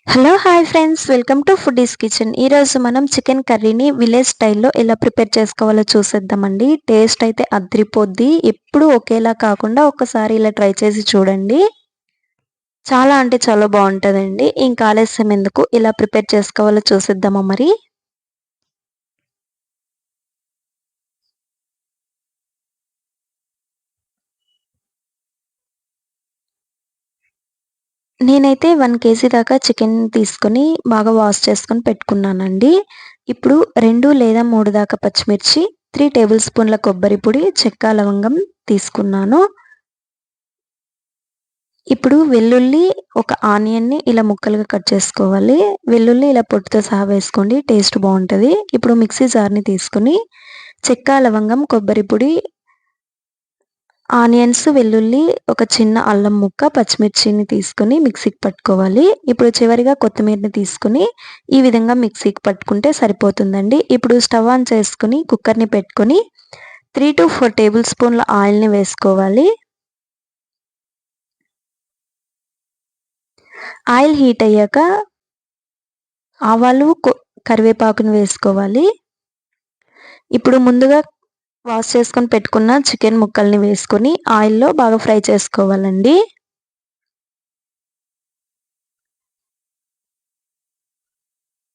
Hello hi friends, welcome to foodies kitchen. ఈరోజు మనం chicken కర్రీని విలేజ్ స్టైల్లో ఎలా ప్రిపేర్ చేసుకోవాలో చూసేద్దామండి. టేస్ట్ అయితే అద్రిపోద్ది. ఎప్పుడు ఒకేలా కాకుండా ఒకసారి ఇలా ట్రై చేసి చూడండి. చాలా అంటే చాలా బాగుంటుందండి. ఇంకా ఆలస్యం ఎందుకు, ఇలా ప్రిపేర్ చేసుకోవాలో చూసేద్దామా మరి. నేనైతే 1 కేజీ దాకా చికెన్ తీసుకొని బాగా వాష్ చేసుకొని పెట్టుకున్నానండి. ఇప్పుడు 2 లేదా 3 దాకా పచ్చిమిర్చి, 3 టేబుల్ స్పూన్ల కొబ్బరి పొడి, చెక్క, లవంగం తీసుకున్నాను. ఇప్పుడు వెల్లుల్లి, ఒక ఆనియన్‌ని ఇలా ముక్కలుగా కట్ చేసుకోవాలి. వెల్లుల్లి ఇలా పొట్టుతో సహా వేసుకోండి, టేస్ట్ బావుంటది. ఇప్పుడు మిక్సీ జార్‌ని తీసుకొని చెక్క, లవంగం, కొబ్బరి పొడి, ఆనియన్స్, వెల్లుల్లి, ఒక చిన్న అల్లం ముక్క, పచ్చిమిర్చిని తీసుకొని మిక్సీకి పట్టుకోవాలి. ఇప్పుడు చివరిగా కొత్తిమీరని తీసుకొని ఈ విధంగా మిక్సీకి పట్టుకుంటే సరిపోతుందండి. ఇప్పుడు స్టవ్ ఆన్ చేసుకొని కుక్కర్‌ని పెట్టుకొని 3-4 టేబుల్ స్పూన్ల ఆయిల్‌ని వేసుకోవాలి. ఆయిల్ హీట్ అయ్యాక ఆవాలు, కరివేపాకుని వేసుకోవాలి. ఇప్పుడు ముందుగా వాష్ చేసుకొని పెట్టుకున్న చికెన్ ముక్కల్ని వేసుకొని ఆయిల్‌లో బాగా ఫ్రై చేసుకోవాలండి.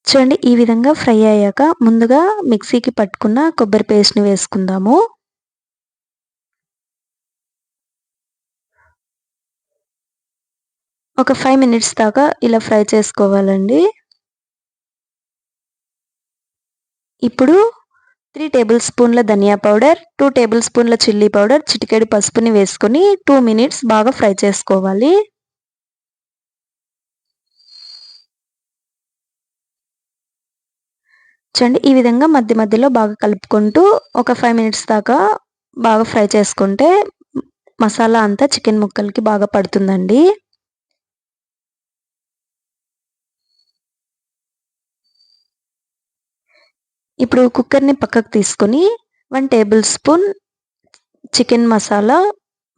చూడండి, ఈ విధంగా ఫ్రై అయ్యాక ముందుగా మిక్సీకి పట్టుకున్న కొబ్బరి పేస్ట్‌ని వేసుకుందాము. ఒక 5 మినిట్స్ దాకా ఇలా ఫ్రై చేసుకోవాలండి. ఇప్పుడు 3 టేబుల్ స్పూన్ల ధనియా పౌడర్, 2 టేబుల్ స్పూన్ల చిల్లీ పౌడర్, చిటికెడు పసుపుని వేసుకొని 2 మినిట్స్ బాగా ఫ్రై చేసుకోవాలి. చూడండి, ఈ విధంగా మధ్య మధ్యలో బాగా కలుపుకుంటూ ఒక 5 మినిట్స్ దాకా బాగా ఫ్రై చేసుకుంటే మసాలా అంతా చికెన్ ముక్కలకి బాగా పడుతుందండి. ఇప్పుడు కుక్కర్‌ని పక్కకు తీసుకొని 1 table spoon chicken masala,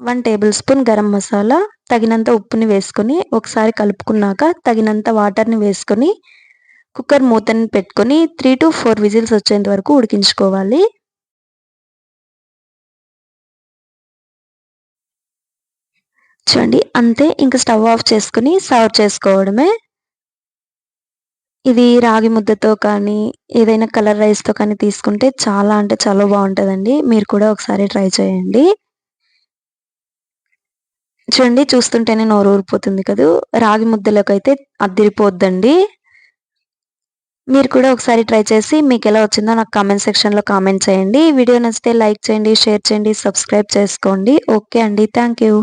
1 table spoon garam masala, తగినంత ఉప్పుని వేసుకొని ఒకసారి కలుపుకున్నాక తగినంత వాటర్‌ని వేసుకొని కుక్కర్ మూతని పెట్టుకొని 3-4 విజిల్స్ వచ్చేంత వరకు ఉడికించుకోవాలి. చూడండి, అంతే. ఇంక స్టవ్ ఆఫ్ చేసుకొని సర్వ్ చేసుకోవడమే. ఇది రాగి ముద్దతో కానీ, ఏదైనా కలర్ రైస్‌తో కానీ తీసుకుంటే చాలా అంటే చాలా బావుంటదండి. మీరు కూడా ఒకసారి ట్రై చేయండి. చూడండి, చూస్తుంటేనే నోరూరిపోతుంది కదూ! రాగి ముద్దలోకైతే అద్దిరిపోద్దండి. మీరు కూడా ఒకసారి ట్రై చేసి మీకెలా వచ్చిందో నాకు కామెంట్ సెక్షన్‌లో కామెంట్ చేయండి. వీడియో నచ్చితే లైక్ చేయండి, షేర్ చేయండి, సబ్స్క్రైబ్ చేసుకోండి. ఓకే అండి. Thank you.